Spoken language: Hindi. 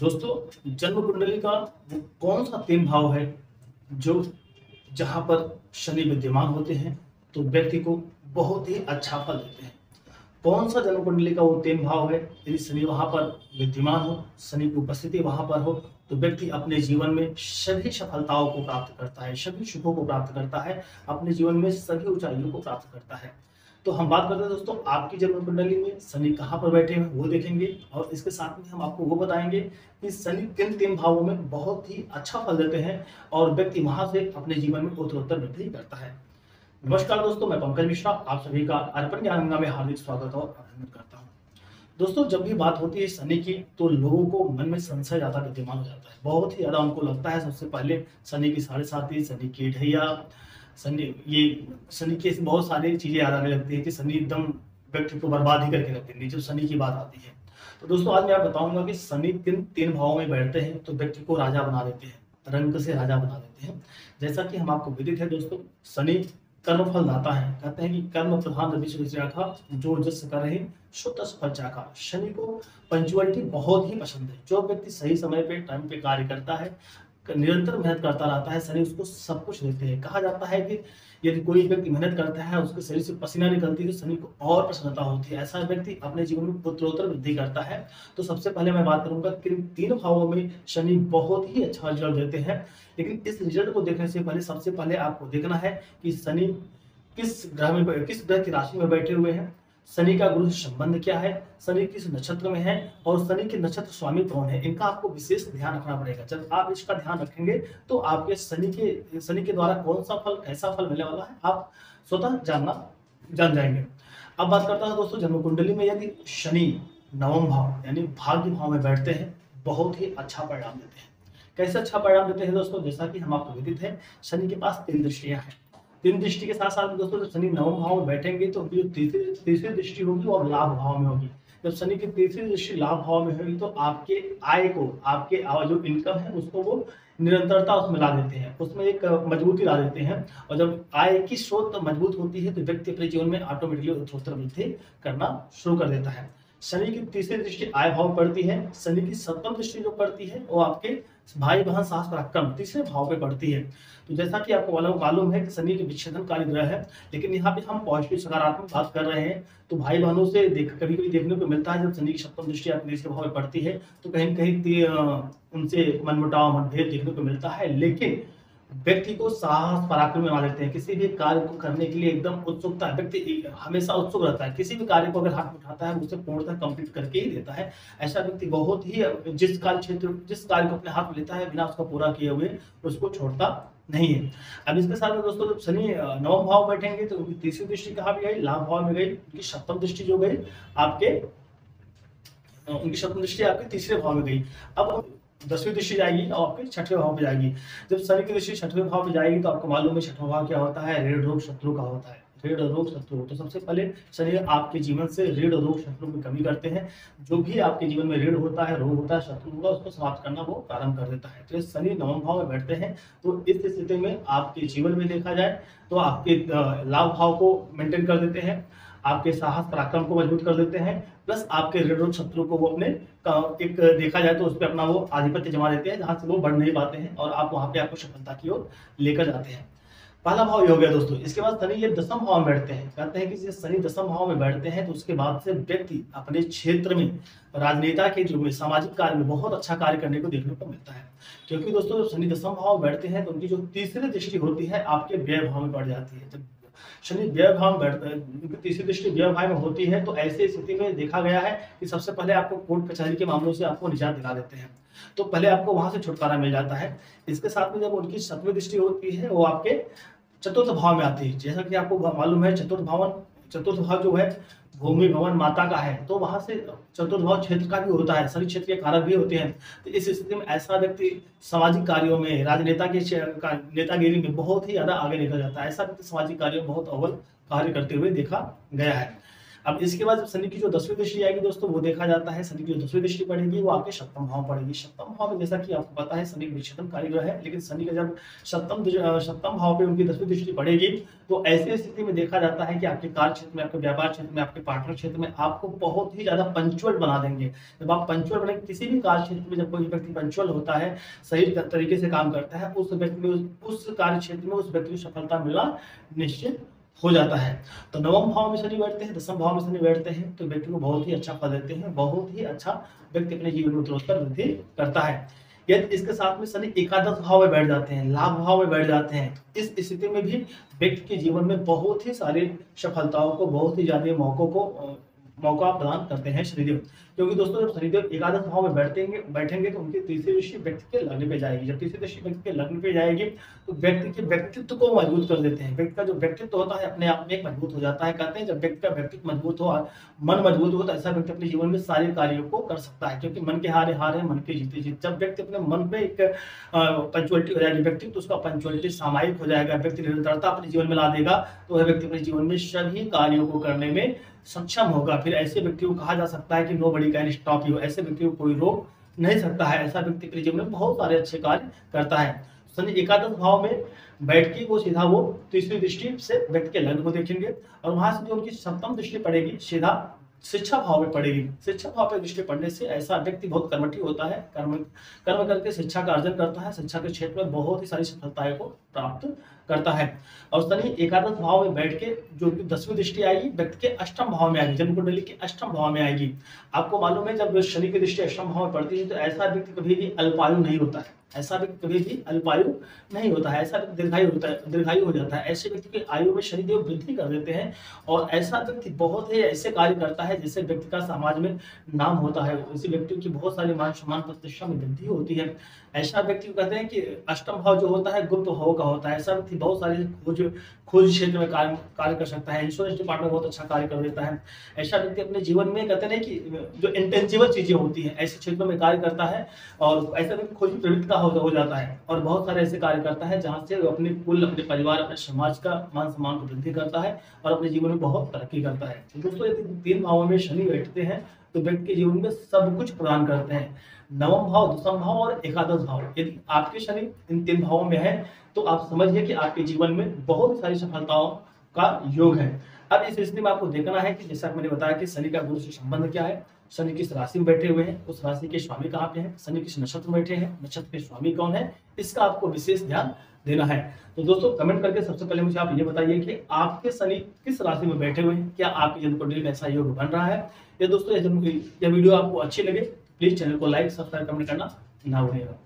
दोस्तों, जन्म कुंडली का वो कौन सा तीन भाव है जो जहां पर शनि विद्यमान होते हैं तो व्यक्ति को बहुत ही अच्छा फल देते हैं। कौन सा जन्म कुंडली का वो तीन भाव है? यदि शनि वहां पर विद्यमान हो, शनि की उपस्थिति वहां पर हो, तो व्यक्ति अपने जीवन में सभी सफलताओं को प्राप्त करता है, सभी सुखों को प्राप्त करता है, अपने जीवन में सभी ऊंचाइयों को प्राप्त करता है। तो हम बात करते हैं दोस्तों, आपकी जन्म कुंडली में शनि कहाँ पर बैठे हैं वो देखेंगे, और इसके साथ में हम आपको वो बताएंगे कि शनि किन तीन भावों में बहुत ही अच्छा फल देते हैं और व्यक्ति वहां से अपने जीवन में उत्तरोत्तर वृद्धि करता है। नमस्कार दोस्तों, मैं पंकज मिश्रा आप सभी का अर्पण ज्ञान गंगा में हार्दिक स्वागत और अभिनंदन करता हूँ। दोस्तों, जब भी बात होती है शनि की तो लोगों को मन में संशय ज्यादा विद्यमान हो जाता है। बहुत ही ज्यादा उनको लगता है सबसे पहले शनि की साढ़े साथी, शनि की ढैया, शनि के बहुत सारी चीजें याद आने लगती है कि शनि एकदम व्यक्ति को बर्बाद ही करके रख देंगे जब शनि की बात आती है। तो दोस्तों, आज मैं आपको बताऊंगा कि शनि किन तीन भावों में बैठते हैं तो व्यक्ति को राजा बना देते हैं, रंग से राजा बना देते हैं। जैसा कि हम आपको विदित है दोस्तों, शनि कर्म फल दाता है। कहते हैं कि कर्म प्रधान विश्व चाखा, जो जस करे सो तस फल चाखा। शनि को पंचुअलिटी बहुत ही पसंद है। जो व्यक्ति सही समय पे टाइम पे कार्य करता है, निरंतर मेहनत करता रहता है, शनि उसको सब कुछ देते हैं। कहा जाता है कि यदि कोई व्यक्ति मेहनत करता है, उसके शरीर से पसीना निकलती है तो शनि को और प्रसन्नता होती है। ऐसा व्यक्ति अपने जीवन में उत्तरोत्तर वृद्धि करता है। तो सबसे पहले मैं बात करूंगा कि तीन भावों में शनि बहुत ही अच्छा रिजल्ट देते हैं। लेकिन इस रिजल्ट को देखने से पहले सबसे पहले आपको देखना है कि शनि किस ग्रह की राशि में बैठे हुए हैं, शनि का गुरु संबंध क्या है, शनि किस नक्षत्र में है और शनि के नक्षत्र स्वामी कौन है। इनका आपको विशेष ध्यान रखना पड़ेगा। जब आप इसका ध्यान रखेंगे तो आपके शनि के द्वारा कौन सा फल, कैसा फल मिलने वाला है, आप स्वतः जान जाएंगे। अब बात करता हूं दोस्तों, जन्म कुंडली में यदि शनि नवम भाव यानी भाग्य भाव में बैठते हैं बहुत ही अच्छा परिणाम देते हैं। कैसे अच्छा परिणाम देते हैं दोस्तों? जैसा कि हम आपको विदित है, शनि के पास तीन दृष्टियां हैं। तीन दृष्टि के साथ साथ दोस्तों, जब शनि नवम भाव में बैठेंगे तो उनकी जो तीसरी दृष्टि होगी वो लाभ भाव में होगी। जब शनि की तीसरी दृष्टि लाभ भाव में होगी तो आपके आय को, आपके जो इनकम है उसको वो निरंतरता उसमें ला देते हैं, उसमें एक मजबूती ला देते हैं। और जब आय की स्रोत मजबूत होती है तो व्यक्ति अपने जीवन में ऑटोमेटिकली उत्तरोत्तर वृद्धि करना शुरू कर देता है। शनि की तीसरी दृष्टि आय भाव पड़ती है। शनि की सप्तम दृष्टि जो पड़ती है वो आपके भाई बहन साहस पराक्रम तीसरे भाव पे पड़ती है। तो जैसा कि आपको मालूम है कि शनि के विच्छेदनकारी ग्रह है, लेकिन यहाँ पे हम पॉजिटिव सकारात्मक बात कर रहे हैं। तो भाई बहनों से कभी कभी देखने को मिलता है, जब शनि की सप्तम दृष्टि आपके तीसरे भाव में पड़ती है तो कहीं न कहीं उनसे मनमुटाव, मतभेद देखने को मिलता है। लेकिन व्यक्ति को साहस पराक्रम में देते हैं। किसी भी कार्य को करने के लिए एकदम उत्सुकता, व्यक्ति हमेशा उत्सुक रहता है। किसी भी कार्य को अगर हाथ में उठाता है उसे पूर्णतः कंप्लीट करके ही देता है। ऐसा व्यक्ति बहुत ही जिस कार्य को अपने हाथ में लेता है बिना उसका पूरा किए हुए उसको छोड़ता नहीं है। अब इसके साथ में दोस्तों, जब शनि नवम भाव बैठेंगे तो उनकी तीसरी दृष्टि कहाँ भी गई, लाभ भाव में गई। उनकी सप्तम दृष्टि जो गई आपके, उनकी सप्तम दृष्टि आपके तीसरे भाव में गई। अब 10वीं दृष्टि जाएगी और आपके छठवें भाव पे जाएगी। जब शनि की दृष्टि छठवें भाव पे जाएगी तो आपको मालूम है छठवां भाव क्या होता है, ऋण रोग शत्रु का होता है। ऋण रोग शत्रु, तो सबसे पहले शनि आपके जीवन से ऋण रोग शत्रु की कमी करते हैं। जो भी आपके जीवन में ऋण होता है, रोग होता है, शत्रु होगा, उसको समाप्त करना वो प्रारंभ कर देता है। तो शनि नवम भाव में बैठते हैं तो इस स्थिति में आपके जीवन में देखा जाए तो आपके लाभ भाव को मेंटेन कर देते हैं, आपके साहस पराक्रम को मजबूत कर देते हैं, प्लस आपके ऋण शत्रु को वो अपने एक देखा जाए तो उस पर अपना वो आधिपत्य जमा देते हैं, जहां से वो बढ़ नहीं पाते हैं और आप वहां पे आपको सफलता की ओर लेकर जाते हैं। पहला भाव ये हो गया दोस्तों। इसके बाद शनि ये दसम भाव में बैठते हैं। कहते हैं कि जब शनि दसम भाव में बैठते हैं तो उसके बाद से व्यक्ति अपने क्षेत्र में, राजनेता के जो में, सामाजिक कार्य में बहुत अच्छा कार्य करने को देखने को मिलता है। क्योंकि दोस्तों, जब शनि दसम भाव में बैठते हैं तो उनकी जो तीसरी दृष्टि होती है आपके व्यय भाव में बढ़ जाती है। जब शनि व्यय भाव में बैठता है, उनकी तीसरी दृष्टि व्यय भाव में होती है तो ऐसी स्थिति में देखा गया है कि सबसे पहले आपको कोर्ट कचहरी के मामलों से आपको निजात दिला देते हैं, तो पहले आपको वहां से छुटकारा मिल जाता है। इसके साथ में जब उनकी सप्तमी दृष्टि होती है वो आपके चतुर्थ भाव में आती है। जैसा कि आपको मालूम है चतुर्थ भाव जो है भूमि भवन माता का है, तो वहां से चतुर्थ भाव क्षेत्र का भी होता है, सभी क्षेत्र के कारक भी होते हैं। तो इस स्थिति में ऐसा व्यक्ति सामाजिक कार्यों में, राजनेता के नेतागिरी में बहुत ही ज्यादा आगे निकल जाता है। ऐसा व्यक्ति सामाजिक कार्यों में बहुत अव्वल कार्य करते हुए देखा गया है। अब इसके बाद जब शनि की जो 10वीं दृष्टि आएगी दोस्तों, वो देखा जाता है शनि की जो 10वीं दृष्टि पड़ेगी वो आपके सप्तम भाव पड़ेगी। सप्तम भाव में जैसा कि आपको पता है शनि विच्छेदनकारी ग्रह है, लेकिन शनि का जब सप्तम भाव पे उनकी 10वीं दृष्टि पड़ेगी तो ऐसी स्थिति में देखा जाता है कि आपके कार्य क्षेत्र में, आपके व्यापार क्षेत्र में, आपके पार्टनर क्षेत्र में आपको बहुत ही ज्यादा पंक्चुअल बना देंगे। जब आप पंक्चुअल बने, किसी भी कार्य क्षेत्र में जब कोई व्यक्ति पंक्चुअल होता है, सही तरीके से काम करता है, उस व्यक्ति में, उस कार्य क्षेत्र में उस व्यक्ति को सफलता मिलना निश्चित हो जाता है। तो नवम भाव में शनि बैठते हैं, दसम भाव में शनि बैठते हैं तो व्यक्ति को बहुत ही अच्छा फल देते हैं, बहुत ही अच्छा व्यक्ति अपने जीवन में उत्तरोत्तर वृद्धि करता है। यदि इसके साथ में शनि एकादश भाव में बैठ जाते हैं, लाभ भाव में बैठ जाते हैं, इस स्थिति में भी व्यक्ति के जीवन में बहुत ही सारी सफलताओं को, बहुत ही ज्यादा मौका प्रदान करते हैं शनिदेव। क्योंकि दोस्तों जब शनिदेव एकादश भाव में बैठेंगे तो उनकी तीसरी दृष्टि व्यक्ति के लग्न पे जाएगी। जब तीसरी दृष्टि व्यक्ति के लग्न पे जाएगी तो व्यक्ति के व्यक्तित्व को मजबूत कर देते हैं। व्यक्ति का जो व्यक्तित्व होता है अपने आप में एक मजबूत हो जाता है। कहते हैं जब व्यक्ति का व्यक्तित्व मजबूत हो, मन मजबूत हो, तो ऐसा व्यक्ति अपने जीवन में सारे कार्यों को कर सकता है। क्योंकि मन के हारे हार है, मन के जीते जीत। जब व्यक्ति अपने मन में एक पंचुअलिटी हो जाएगी व्यक्ति, तो उसका पंचुअलिटी सामायिक हो जाएगा, व्यक्ति निरंतरता अपने जीवन में ला देगा, तो वह व्यक्ति अपने जीवन में सभी कार्यों को करने में सक्षम होगा। फिर ऐसे व्यक्ति को कहा जा सकता है कि नोबडी कैन स्टॉप यू, ऐसे व्यक्ति को कोई रोक नहीं सकता है। ऐसा व्यक्ति अपने जीवन में बहुत सारे अच्छे कार्य करता है। शनि एकादश भाव में बैठ के वो सीधा वो तीसरी दृष्टि से व्यक्ति के लग्न को देखेंगे और वहां से जो उनकी सप्तम दृष्टि पड़ेगी सीधा शिक्षा भाव में पड़ेगी। शिक्षा भाव पर दृष्टि पड़ने से ऐसा व्यक्ति बहुत कर्मठी होता है, कर्म करके शिक्षा का अर्जन करता है, शिक्षा के क्षेत्र में बहुत ही सारी सफलताएं को प्राप्त करता है। और शनि एकादश भाव में बैठ के जो 10वीं दृष्टि आएगी व्यक्ति के अष्टम भाव में आएगी, जन्म कुंडली के अष्टम भाव में आएगी। आपको मालूम है जब शनि की दृष्टि अष्टम भाव में पड़ती है तो ऐसा व्यक्ति कभी भी अल्पायु नहीं होता है, ऐसा व्यक्ति कभी भी अल्पायु नहीं होता है, ऐसा व्यक्ति दीर्घायु हो जाता है। ऐसे व्यक्ति की आयु में शनिदेव वृद्धि कर देते हैं और ऐसा व्यक्ति बहुत ही ऐसे कार्य करता है जिससे व्यक्ति का समाज में नाम होता है, उसी व्यक्ति की बहुत सारी मान सम्मान प्रतिष्ठा में वृद्धि होती है। ऐसा व्यक्ति को कहते हैं कि अष्टम भाव जो होता है गुप्त भाव का होता है। ऐसा व्यक्ति बहुत सारे खोज क्षेत्र में कार्य कर सकता है, इंश्योरेंस डिपार्टमेंट बहुत अच्छा कार्य कर देता है। ऐसा व्यक्ति अपने जीवन में कहते हैं कि जो इंटेंजिबल चीजें होती हैं ऐसे क्षेत्रों में कार्य करता है और ऐसा व्यक्ति खोज प्रवृत्ति का हो जाता है और बहुत सारे ऐसे कार्य करता है जहाँ से वो अपने कुल, अपने परिवार, अपने समाज का मान सम्मान को वृद्धि करता है और अपने जीवन में बहुत तरक्की करता है। तो दोस्तों यदि 3 भावों में शनि बैठते हैं तो व्यक्ति के जीवन में सब कुछ प्रदान करते हैं। नवम भाव, दसम भाव और एकादश भाव, यदि आपके शनि इन 3 भावों में है तो आप समझिए कि आपके जीवन में बहुत सारी सफलताओं का योग है। अब इस स्थिति में आपको देखना है कि जैसा मैंने बताया कि शनि का गुरु से संबंध क्या है, शनि किस राशि में बैठे हुए हैं, उस राशि के स्वामी कहाँ पे हैं, शनि किस नक्षत्र में बैठे हैं, नक्षत्र के स्वामी कौन है, इसका आपको विशेष ध्यान देना है। तो दोस्तों कमेंट करके सबसे पहले मुझे आप ये बताइए कि आपके शनि किस राशि में बैठे हुए हैं, क्या आपकी जन्म कुंडली में ऐसा योग बन रहा है। ये दोस्तों यह वीडियो आपको अच्छी लगे प्लीज चैनल को लाइक, सब्सक्राइब, कमेंट करना ना भूलिएगा।